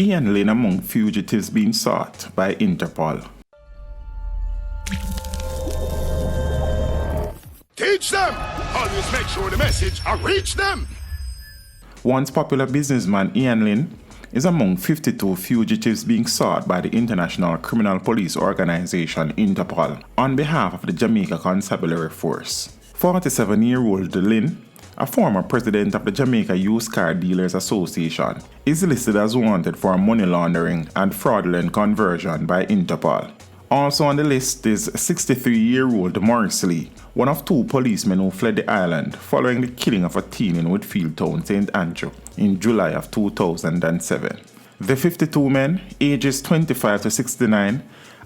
Ian Lynn among fugitives being sought by Interpol. Teach them! Always make sure the message reach them! Once popular businessman Ian Lynn is among 52 fugitives being sought by the International Criminal Police Organization Interpol on behalf of the Jamaica Constabulary Force. 47-year-old Lynn, a former president of the Jamaica Used Car Dealers Association, is listed as wanted for money laundering and fraudulent conversion by Interpol. Also on the list is 63-year-old Morris Lee, one of two policemen who fled the island following the killing of a teen in Whitfield Town, St. Andrew, in July of 2007. The 52 men, ages 25 to 69,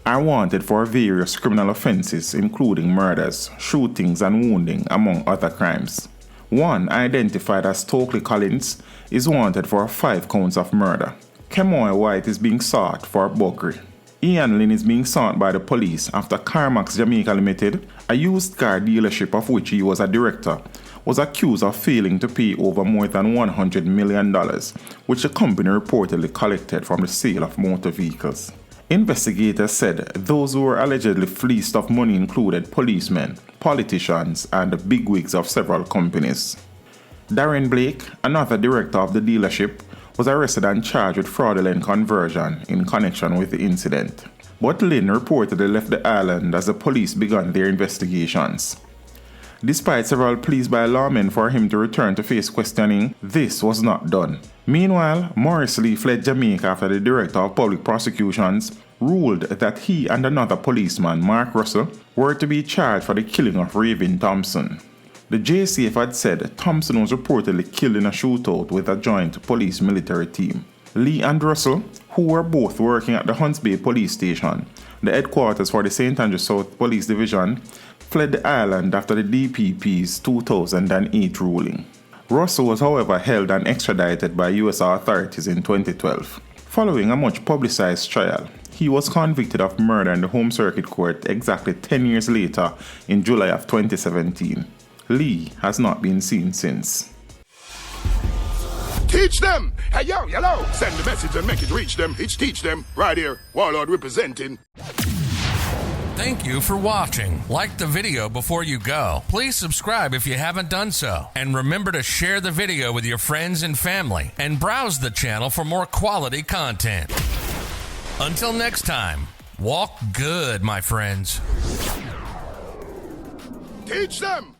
are wanted for various criminal offenses including murders, shootings and wounding, among other crimes. One, identified as Stokely Collins, is wanted for 5 counts of murder. Kemoy White is being sought for burglary. Ian Lynn is being sought by the police after Carmax Jamaica Limited, a used car dealership of which he was a director, was accused of failing to pay over more than $100 million, which the company reportedly collected from the sale of motor vehicles. Investigators said those who were allegedly fleeced of money included policemen, politicians, and bigwigs of several companies. Darren Blake, another director of the dealership, was arrested and charged with fraudulent conversion in connection with the incident. But Lynn reportedly left the island as the police began their investigations. Despite several pleas by lawmen for him to return to face questioning, this was not done. Meanwhile, Morris Lee fled Jamaica after the Director of Public Prosecutions ruled that he and another policeman, Mark Russell, were to be charged for the killing of Raven Thompson. The JCF had said Thompson was reportedly killed in a shootout with a joint police-military team. Lee and Russell, who were both working at the Hunts Bay Police Station, the headquarters for the St. Andrew South Police Division, fled the island after the DPP's 2008 ruling. Russell was however held and extradited by US authorities in 2012. Following a much publicized trial, he was convicted of murder in the Home Circuit Court exactly 10 years later in July of 2017. Lee has not been seen since. Teach them! Hey yo, hello! Send the message and make it reach them. It's teach them. Right here, Warlord representing. Thank you for watching. Like the video before you go. Please subscribe if you haven't done so. And remember to share the video with your friends and family. And browse the channel for more quality content. Until next time, walk good, my friends. Teach them!